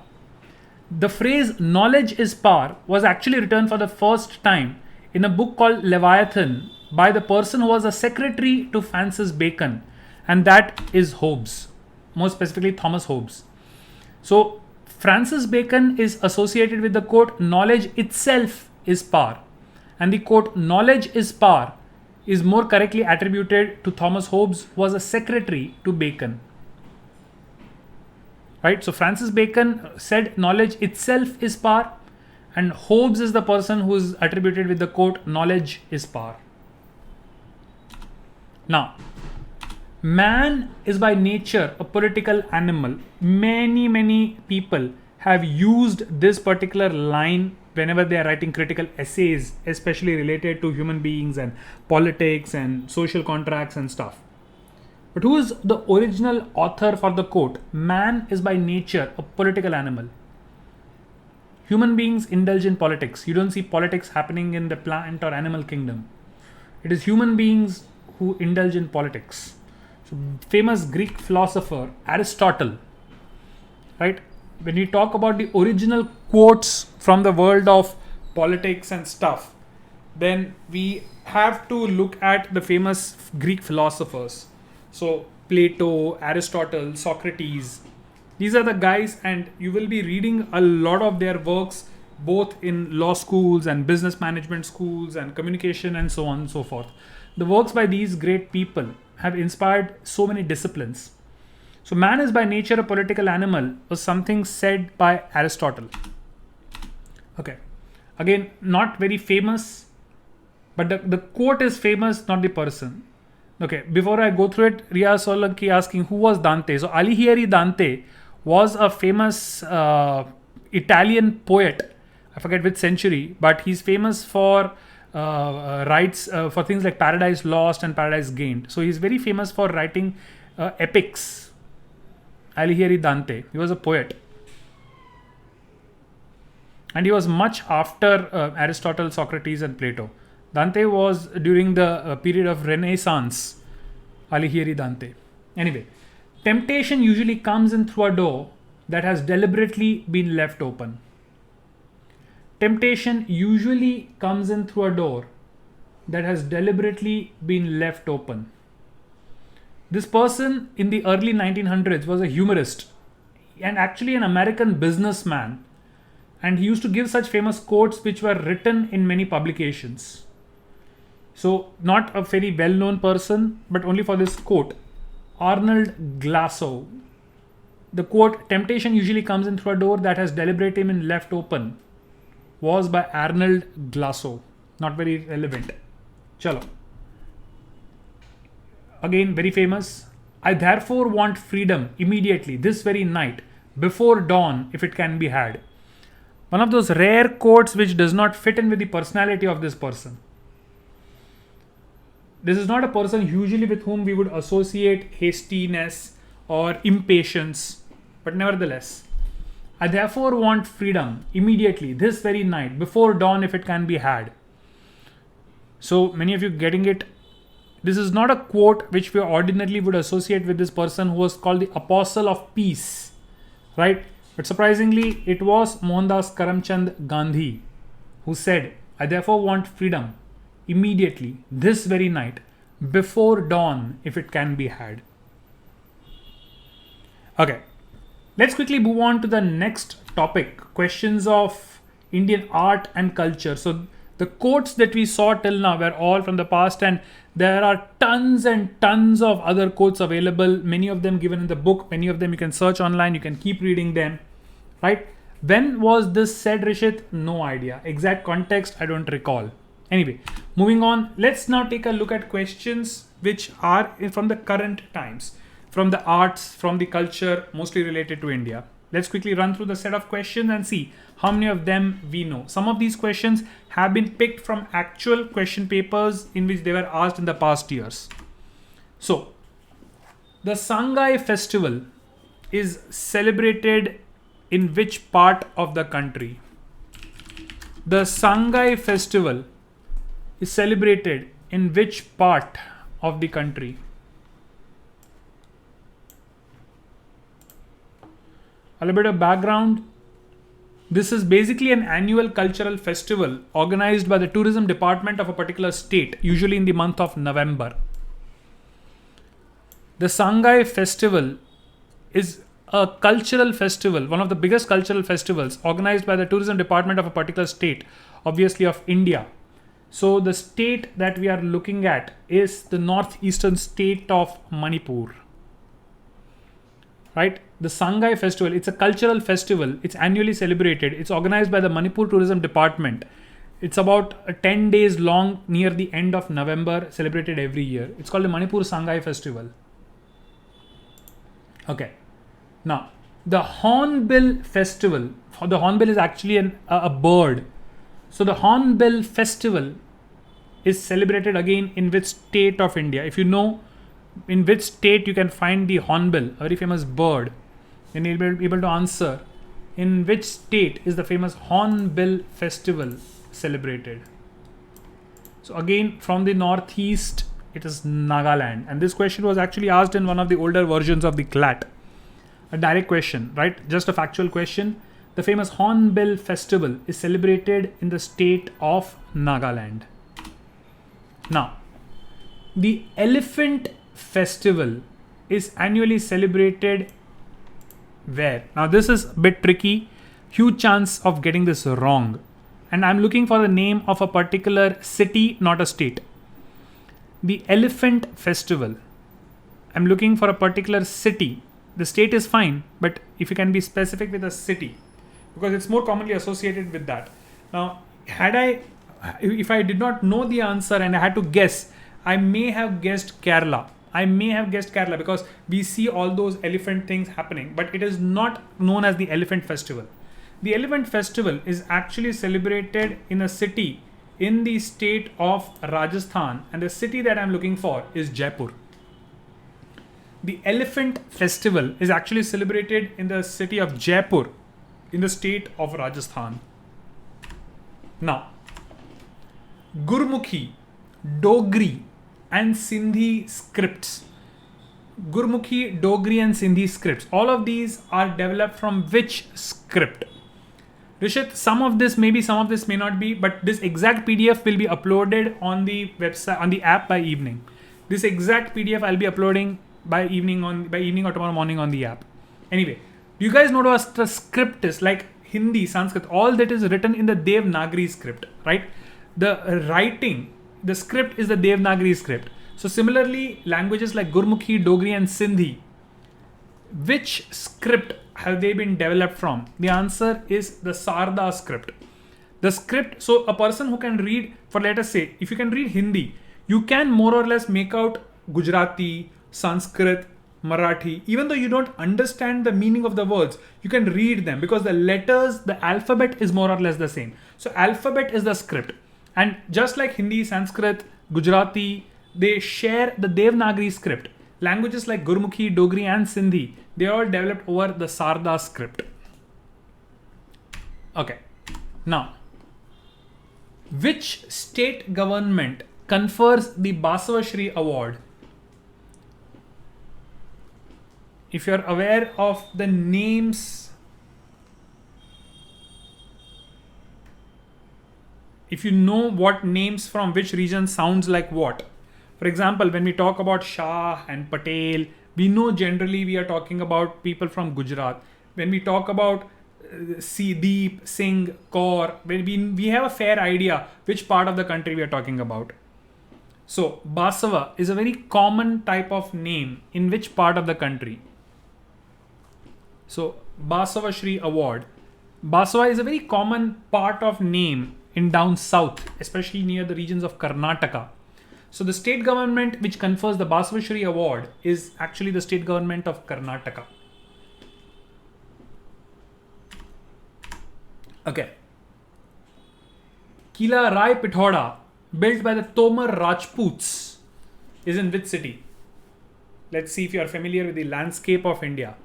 The phrase knowledge is power was actually written for the first time in a book called Leviathan by the person who was a secretary to Francis Bacon, and that is Hobbes, more specifically Thomas Hobbes. So Francis Bacon is associated with the quote, knowledge itself is power, and the quote, knowledge is power is more correctly attributed to Thomas Hobbes, who was a secretary to Bacon. Right? So Francis Bacon said knowledge itself is power, and Hobbes is the person who is attributed with the quote, knowledge is power. Now, man is by nature a political animal. Many, many people have used this particular line whenever they are writing critical essays, especially related to human beings and politics and social contracts and stuff. But who is the original author for the quote? Man is by nature a political animal. Human beings indulge in politics. You don't see politics happening in the plant or animal kingdom. It is human beings who indulge in politics. So, famous Greek philosopher Aristotle, right? When we talk about the original quotes from the world of politics and stuff, then we have to look at the famous Greek philosophers. So Plato, Aristotle, Socrates, these are the guys, and you will be reading a lot of their works both in law schools and business management schools and communication and so on and so forth. The works by these great people have inspired so many disciplines. So man is by nature a political animal was something said by Aristotle. Okay. Again, not very famous, but the quote is famous, not the person. Okay, before I go through it, Riaz Solanki asking who was Dante. So Alighieri Dante was a famous Italian poet. I forget which century, but he's famous for writes for things like Paradise Lost and Paradise Gained. So he's very famous for writing epics. Alighieri Dante. He was a poet. And he was much after Aristotle, Socrates and Plato. Dante was during the period of Renaissance. Alighieri Dante. Anyway, temptation usually comes in through a door that has deliberately been left open. Temptation usually comes in through a door that has deliberately been left open. This person in the early 1900s was a humorist and actually an American businessman, and he used to give such famous quotes which were written in many publications. So not a very well-known person, but only for this quote. Arnold Glasow. The quote, temptation usually comes in through a door that has deliberately been left open, was by Arnold Glasow. Not very relevant. Chalo. Again, very famous. I therefore want freedom immediately, this very night, before dawn, if it can be had. One of those rare quotes which does not fit in with the personality of this person. This is not a person usually with whom we would associate hastiness or impatience, but nevertheless, I therefore want freedom immediately, this very night, before dawn, if it can be had. So many of you getting it. This is not a quote which we ordinarily would associate with this person who was called the Apostle of Peace, right? But surprisingly, it was Mohandas Karamchand Gandhi who said, I therefore want freedom immediately, this very night, before dawn, if it can be had. Okay, let's quickly move on to the next topic, questions of Indian art and culture. So the quotes that we saw till now were all from the past, and there are tons and tons of other quotes available, many of them given in the book, many of them you can search online, you can keep reading them, right? When was this said, Rishit? No idea. Exact context, I don't recall. Anyway, moving on, let's now take a look at questions which are from the current times, from the arts, from the culture, mostly related to India. Let's quickly run through the set of questions and see how many of them we know. Some of these questions have been picked from actual question papers in which they were asked in the past years. So, the Sangai festival is celebrated in which part of the country? The Sangai festival is celebrated in which part of the country? A little bit of background. This is basically an annual cultural festival organized by the tourism department of a particular state, usually in the month of November. The Sangai festival is a cultural festival, one of the biggest cultural festivals organized by the tourism department of a particular state, obviously of India. So the state that we are looking at is the northeastern state of Manipur. Right? The Sangai festival, it's a cultural festival. It's annually celebrated. It's organized by the Manipur Tourism Department. It's about 10 days long near the end of November, celebrated every year. It's called the Manipur Sangai Festival. Okay. Now, the Hornbill Festival, the hornbill is actually a bird. So the Hornbill Festival is celebrated again in which state of India? If you know in which state you can find the hornbill, a very famous bird, then you'll be able to answer in which state is the famous Hornbill Festival celebrated. So again, from the northeast, it is Nagaland. And this question was actually asked in one of the older versions of the CLAT. A direct question, right? Just a factual question. The famous Hornbill Festival is celebrated in the state of Nagaland. Now, the Elephant Festival is annually celebrated where? Now, this is a bit tricky. Huge chance of getting this wrong. And I'm looking for the name of a particular city, not a state. The Elephant Festival. I'm looking for a particular city. The state is fine, but if you can be specific with a city, because it's more commonly associated with that. Now, if I did not know the answer and I had to guess, I may have guessed Kerala. Because we see all those elephant things happening, but it is not known as the Elephant Festival. The Elephant Festival is actually celebrated in a city in the state of Rajasthan, and the city that I'm looking for is Jaipur. The Elephant Festival is actually celebrated in the city of Jaipur, in the state of Rajasthan. Now, Gurmukhi, Dogri and Sindhi scripts. Gurmukhi, Dogri and Sindhi scripts. All of these are developed from which script? Rishit, some of this maybe, some of this may not be, but this exact PDF will be uploaded on the website, on the app by evening. This exact PDF I'll be uploading by evening or tomorrow morning on the app. Anyway, do you guys know what the script is? Like Hindi, Sanskrit, all that is written in the Devanagari script, right? The script is the Devanagari script. So similarly, languages like Gurmukhi, Dogri and Sindhi, which script have they been developed from? The answer is the Sarda script. The script, so a person who can read, for let us say, if you can read Hindi, you can more or less make out Gujarati, Sanskrit, Marathi. Even though you don't understand the meaning of the words, you can read them because the letters, the alphabet is more or less the same. So alphabet is the script. And just like Hindi, Sanskrit, Gujarati, they share the Devanagari script. Languages like Gurmukhi, Dogri and Sindhi, they are all developed over the Sarda script. Okay. Now, Which state government confers the Basavashri Award? If you're aware of the names, if you know what names from which region sounds like what. For example, when we talk about Shah and Patel, we know generally we are talking about people from Gujarat. When we talk about Deep, Singh, Kaur, we have a fair idea which part of the country we are talking about. So, Basava is a very common type of name in which part of the country? So, Basava Shri Award. Basava is a very common part of name in down south, especially near the regions of Karnataka. So, the state government which confers the Basava Shri Award is actually the state government of Karnataka. Okay. Kila Rai Pithoda, built by the Tomar Rajputs, is in which city? Let's see if you are familiar with the landscape of India.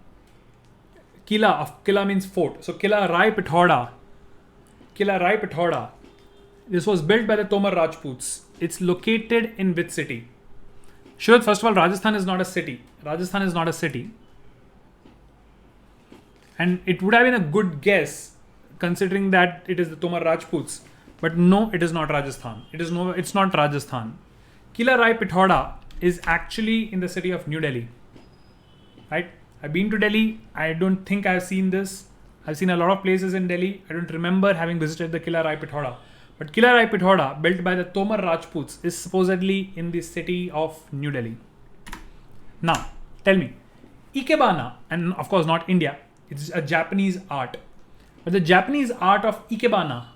Kila means fort. So Kila Rai Pithoda. This was built by the Tomar Rajputs. It's located in which city? Sure, first of all, Rajasthan is not a city. And it would have been a good guess considering that it is the Tomar Rajputs. But no, it is not Rajasthan. It's not Rajasthan. Kila Rai Pithoda is actually in the city of New Delhi. Right? I've been to Delhi. I don't think I've seen this. I've seen a lot of places in Delhi. I don't remember having visited the Kila Rai Pithoda. But Kila Rai Pithoda, built by the Tomar Rajputs, is supposedly in the city of New Delhi. Now, tell me, Ikebana, and of course not India, it's a Japanese art. But the Japanese art of Ikebana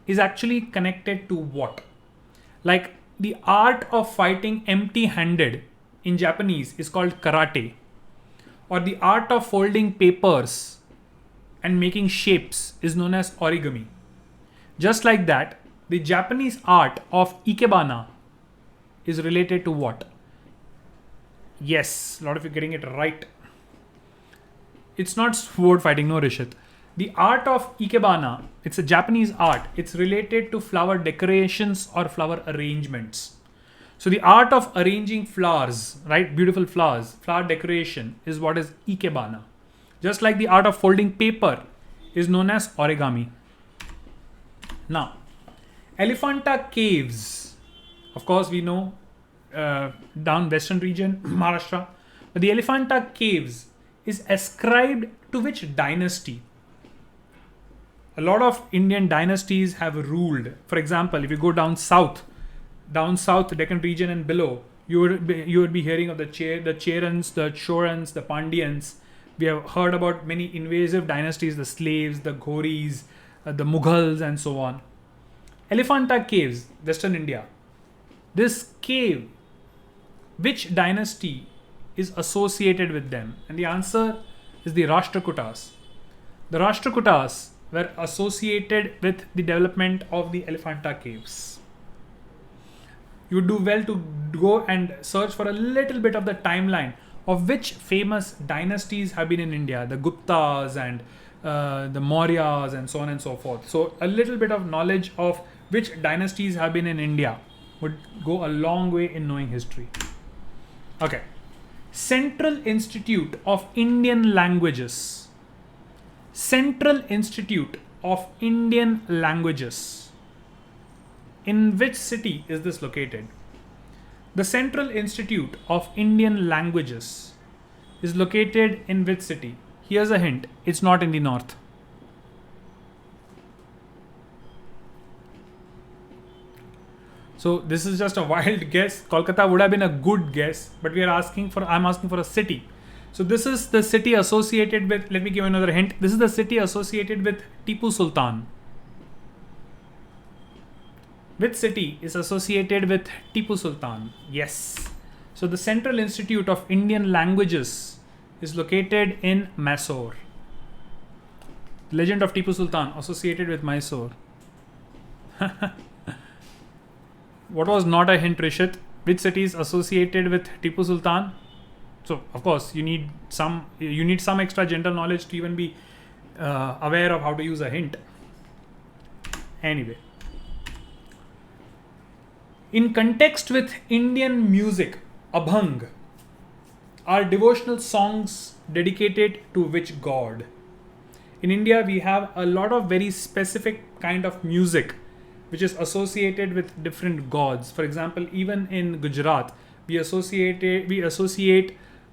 is actually connected to what? Like the art of fighting empty-handed in Japanese is called karate. Or the art of folding papers and making shapes is known as origami. Just like that, the Japanese art of Ikebana is related to what? Yes, a lot of you are getting it right. It's not sword fighting, no Rishit. The art of Ikebana, it's a Japanese art. It's related to flower decorations or flower arrangements. So the art of arranging flowers, right? Beautiful flowers, flower decoration is what is Ikebana. Just like the art of folding paper is known as origami. Now, Elephanta Caves. Of course, we know down western region, Maharashtra. But the Elephanta Caves is ascribed to which dynasty? A lot of Indian dynasties have ruled. For example, if you go down south, Deccan region and below, you would be hearing of the Cherans, the Chorans, the Pandyans. We have heard about many invasive dynasties, the Slaves, the Ghoris, the Mughals, and so on. Elephanta Caves, Western India. This cave, which dynasty is associated with them? And the answer is the Rashtrakutas. The Rashtrakutas were associated with the development of the Elephanta Caves. You would do well to go and search for a little bit of the timeline of which famous dynasties have been in India, the Guptas and the Mauryas and so on and so forth. So a little bit of knowledge of which dynasties have been in India would go a long way in knowing history. Okay. Central Institute of Indian Languages. Central Institute of Indian Languages. In which city is this located? The Central Institute of Indian Languages is located in which city? Here's a hint. It's not in the north. So this is just a wild guess. Kolkata would have been a good guess, but I'm asking for a city. So this is the city associated with, let me give you another hint. This is the city associated with Tipu Sultan. Which city is associated with Tipu Sultan? Yes. So the Central Institute of Indian Languages is located in Mysore. Legend of Tipu Sultan associated with Mysore. What was not a hint, Rishit? Which city is associated with Tipu Sultan? So of course you need some extra general knowledge to even be aware of how to use a hint. Anyway, In context with Indian music, Abhang are devotional songs dedicated to which god? In India, we have a lot of very specific kind of music which is associated with different gods. For example, even in Gujarat, we associate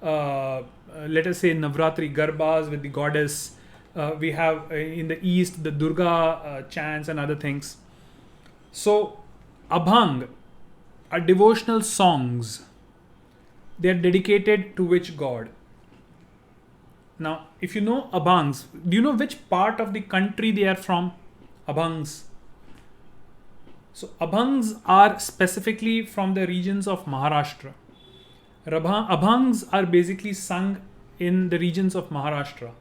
let us say Navratri Garbas with the goddess. We have in the east the Durga chants and other things. So, Abhang are devotional songs. They are dedicated to which god? Now, if you know Abhangs, do you know which part of the country they are from? Abhangs. So, Abhangs are specifically from the regions of Maharashtra. Abhangs are basically sung in the regions of Maharashtra.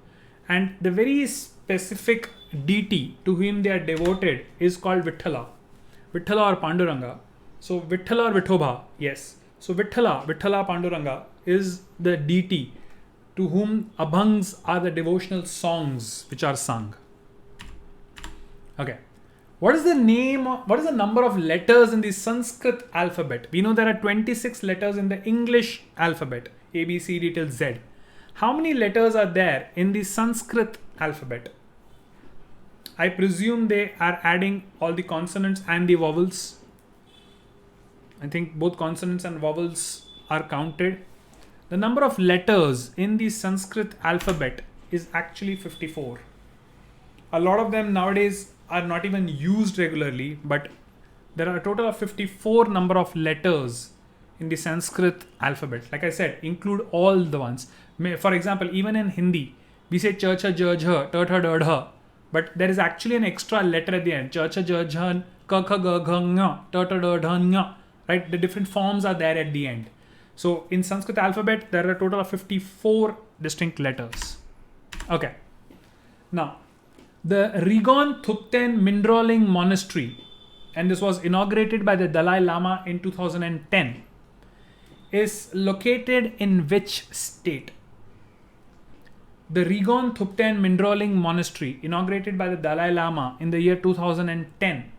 And the very specific deity to whom they are devoted is called Vithala. Vithala or Panduranga. So, Vithala or Vithoba, yes. So, Vithala Panduranga is the deity to whom Abhangs are the devotional songs which are sung. Okay. What is the number of letters in the Sanskrit alphabet? We know there are 26 letters in the English alphabet, A, B, C, D till Z. How many letters are there in the Sanskrit alphabet? I presume they are adding all the consonants and the vowels. I think both consonants and vowels are counted. The number of letters in the Sanskrit alphabet is actually 54. A lot of them nowadays are not even used regularly, but there are a total of 54 number of letters in the Sanskrit alphabet. Like I said, include all the ones. For example, even in Hindi, we say cha cha ja jha, ta tha da dha, but there is actually an extra letter at the end. Cha cha ja jha, ka kha ga gha nga, ta ta da dha nga. Right? The different forms are there at the end. So in Sanskrit alphabet, there are a total of 54 distinct letters. Okay. Now, the Rigon Thupten Mindroling Monastery, and this was inaugurated by the Dalai Lama in 2010, is located in which state? The Rigon Thupten Mindroling Monastery, inaugurated by the Dalai Lama in the year 2010,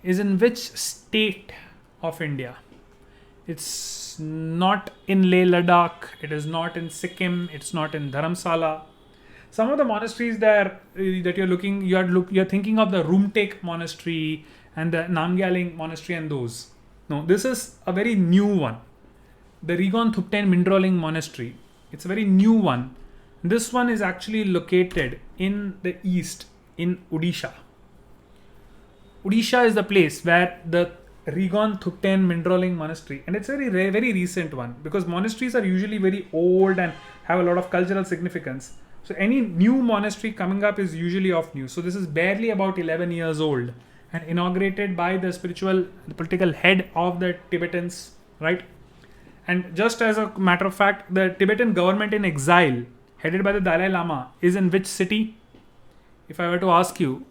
is in which state of India? It's not in Leh Ladakh, it is not in Sikkim, it's not in Dharamsala. Some of the monasteries there that you're thinking of the Rumtek Monastery and the Namgyaling Monastery and those. No, this is a very new one. The Rigon Thupten Mindroling Monastery. It's a very new one. This one is actually located in the east, in Odisha. Odisha is the place where the Rigon Thupten Mindroling Monastery, and it's a very recent one because monasteries are usually very old and have a lot of cultural significance. So any new monastery coming up is usually of new. So this is barely about 11 years old and inaugurated by the political head of the Tibetans, right? And just as a matter of fact, the Tibetan government in exile, headed by the Dalai Lama, is in which city? If I were to ask you,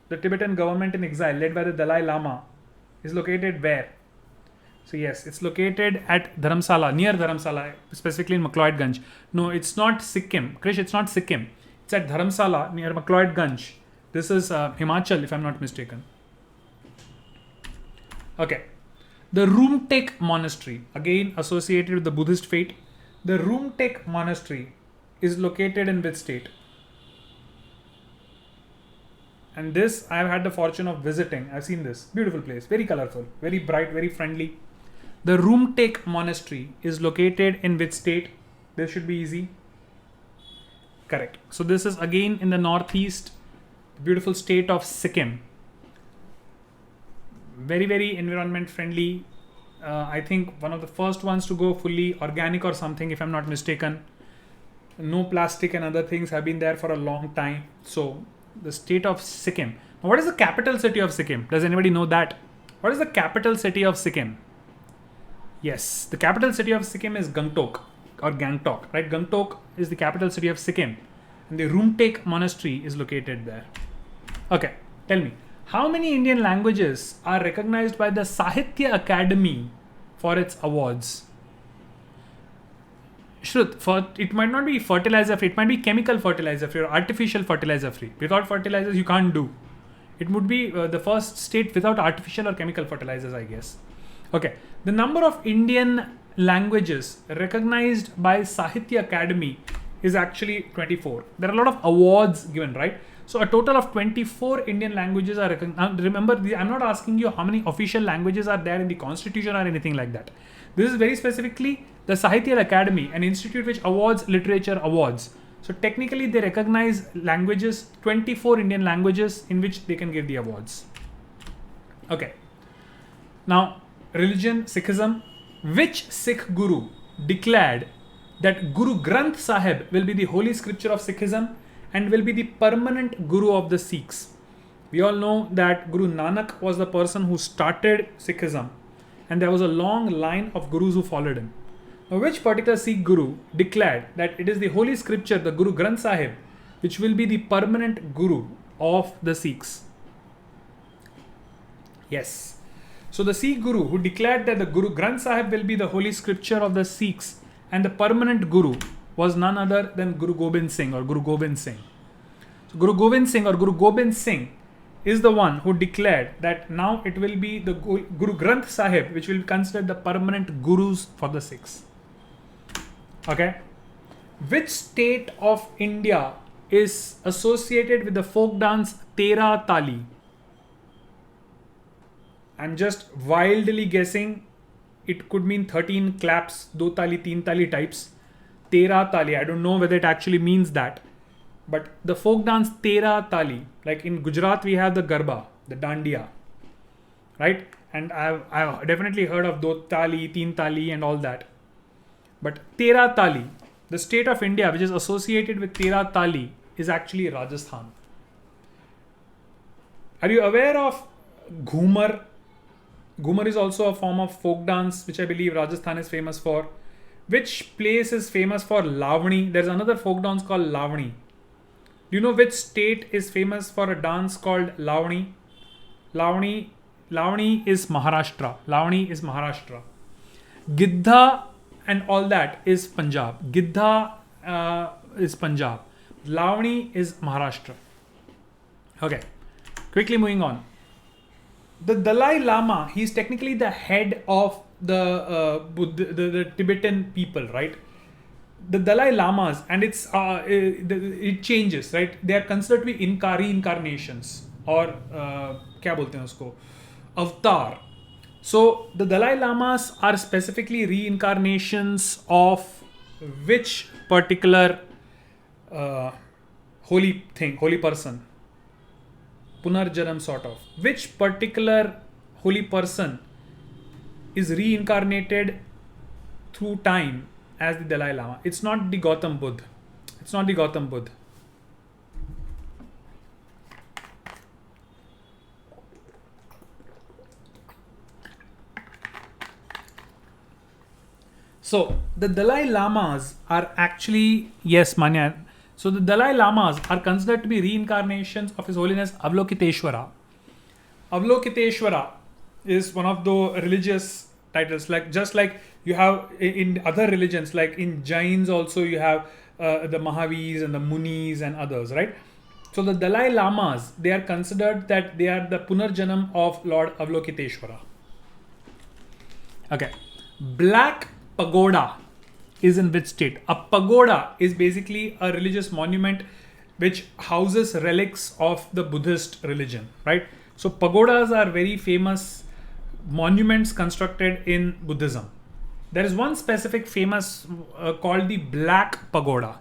the Tibetan government in exile, led by the Dalai Lama, is located where? So yes, it's located at Dharamsala, near Dharamsala, specifically in Macleodganj. No, it's not Sikkim. Krish, it's not Sikkim. It's at Dharamsala, near Macleodganj. This is Himachal, if I'm not mistaken. Okay. The Rumtek Monastery, again associated with the Buddhist faith. The Rumtek Monastery is located in which state? And this, I have had the fortune of visiting. I've seen this. Beautiful place. Very colorful. Very bright. Very friendly. The Rumtek Monastery is located in which state? This should be easy. Correct. So this is again in the northeast. Beautiful state of Sikkim. Very environment friendly. I think one of the first ones to go fully organic or something, if I'm not mistaken. No plastic and other things have been there for a long time. So the state of Sikkim. Now, what is the capital city of Sikkim? Does anybody know that? What is the capital city of Sikkim? Yes, the capital city of Sikkim is Gangtok or Gangtok, right? Gangtok is the capital city of Sikkim, and the Rumtek Monastery is located there. Okay, tell me, how many Indian languages are recognized by the Sahitya Academy for its awards? Shrut, it might not be fertilizer free, it might be chemical fertilizer free or artificial fertilizer free. Without fertilizers, you can't do. It would be the first state without artificial or chemical fertilizers, I guess. Okay, the number of Indian languages recognized by Sahitya Academy is actually 24. There are a lot of awards given, right? So a total of 24 Indian languages are recognized. Remember, I'm not asking you how many official languages are there in the constitution or anything like that. This is very specifically the Sahitya Academy, an institute which awards literature awards. So technically they recognize languages, 24 Indian languages in which they can give the awards. Okay. Now, religion, Sikhism. Which Sikh Guru declared that Guru Granth Sahib will be the holy scripture of Sikhism and will be the permanent Guru of the Sikhs? We all know that Guru Nanak was the person who started Sikhism, and there was a long line of Gurus who followed him. Now, which particular Sikh Guru declared that it is the holy scripture, the Guru Granth Sahib, which will be the permanent Guru of the Sikhs? Yes. So the Sikh Guru who declared that the Guru Granth Sahib will be the holy scripture of the Sikhs and the permanent Guru was none other than Guru Gobind Singh or Guru Gobind Singh. So Guru Gobind Singh or Guru Gobind Singh is the one who declared that now it will be the Guru Granth Sahib which will be considered the permanent Gurus for the Sikhs. Okay. Which state of India is associated with the folk dance Tera Tali? I'm just wildly guessing. It could mean 13 claps, 2 tali, 3 tali types. Tera Tali. I don't know whether it actually means that. But the folk dance Tera Tali, like in Gujarat we have the Garba, the Dandiya, right? And I've definitely heard of 2 tali, 3 tali and all that. But Tera Tali, the state of India which is associated with Tera Tali is actually Rajasthan. Are you aware of Ghumar? Ghumar is also a form of folk dance which I believe Rajasthan is famous for. Which place is famous for Lavani? There's another folk dance called Lavani. Do you know which state is famous for a dance called Lavani? Lavani is Maharashtra. Lavani is Maharashtra. Giddha and all that is Punjab. Giddha is Punjab. Lavani is Maharashtra. Okay. Quickly moving on. The Dalai Lama, he's technically the head of the Tibetan people, right? The Dalai Lamas, and it changes, right? They are considered to be reincarnations or क्या बोलते हैं उसको, avatar. So the Dalai Lamas are specifically reincarnations of which particular holy person? Punarjanam sort of. Which particular holy person is reincarnated through time as the Dalai Lama? It's not the Gautam Buddha. It's not the Gautam Buddha. So the Dalai Lamas are actually, yes, Manya. So the Dalai Lamas are considered to be reincarnations of His Holiness Avalokiteshvara. Avalokiteshvara is one of the religious titles, like just like you have in other religions, like in Jains also you have the Mahavirs and the Munis and others, right? So the Dalai Lamas, they are considered that they are the Punarjanam of Lord Avalokiteshvara. Okay. Black Pagoda is in which state? A pagoda is basically a religious monument which houses relics of the Buddhist religion, right? So pagodas are very famous monuments constructed in Buddhism. There is one specific famous called the Black Pagoda.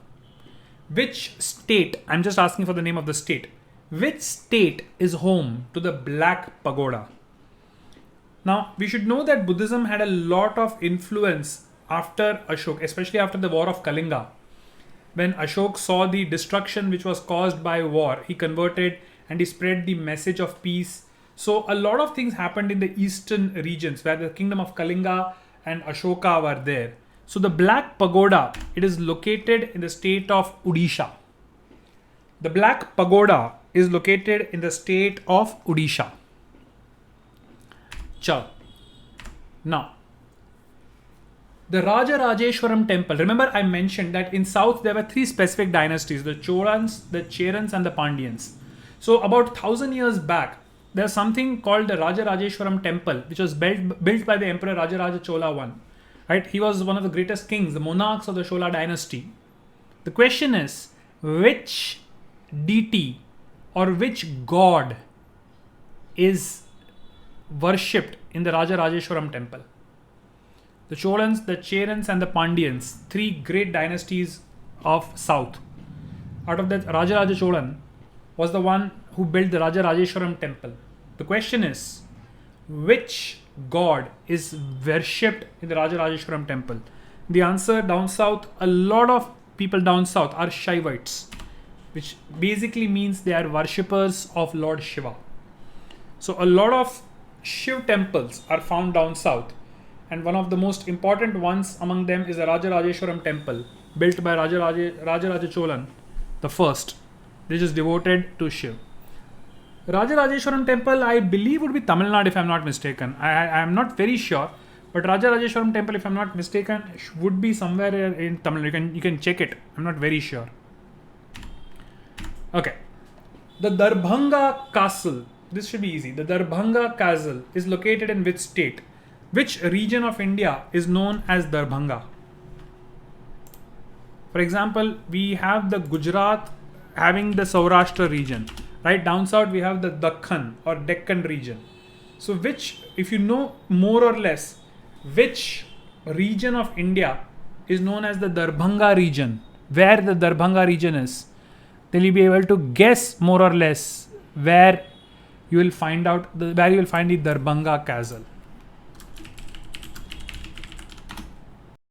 Which state, I'm just asking for the name of the state, which state is home to the Black Pagoda? Now, we should know that Buddhism had a lot of influence after Ashok, especially after the war of Kalinga. When Ashok saw the destruction which was caused by war, he converted and he spread the message of peace. So a lot of things happened in the eastern regions where the kingdom of Kalinga and Ashoka were there. So the Black Pagoda, it is located in the state of Odisha. The Black Pagoda is located in the state of Odisha. Chal. Now, the Rajarajeshwaram temple. Remember I mentioned that in south there were 3 specific dynasties, the Cholans, the Cherans and the Pandyans. So about 1000 years back, there's something called the Rajarajeshwaram temple, which was built by the Emperor Rajaraja Chola I. Right? He was one of the greatest kings, the monarchs of the Chola dynasty. The question is, which deity or which god is worshipped in the Rajarajeshwaram temple? The Cholans, the Cherans, and the Pandyans, three great dynasties of South. Out of that, Rajaraja Cholan was the one who built the Rajarajeshwaram temple. The question is, which god is worshipped in the Rajarajeshwaram temple? The answer down south, a lot of people down south are Shaivites, which basically means they are worshippers of Lord Shiva. So a lot of Shiv temples are found down south, and one of the most important ones among them is the Rajarajeshwaram temple, built by Rajaraja Cholan the first, which is devoted to Shiv. Rajarajeshwaram temple, I believe, would be Tamil Nadu if I'm not mistaken. I am not very sure, but Rajarajeshwaram temple, if I'm not mistaken, would be somewhere in Tamil Nadu. You can check it. I'm not very sure. Okay. The Darbhanga Castle. This should be easy. The Darbhanga Castle is located in which state? Which region of India is known as Darbhanga? For example, we have the Gujarat having the Saurashtra region. Right down south, we have the Dakhan or Deccan region. So which, if you know more or less, which region of India is known as the Darbhanga region, where the Darbhanga region is, then you'll be able to guess more or less where you will find the Darbhanga Castle.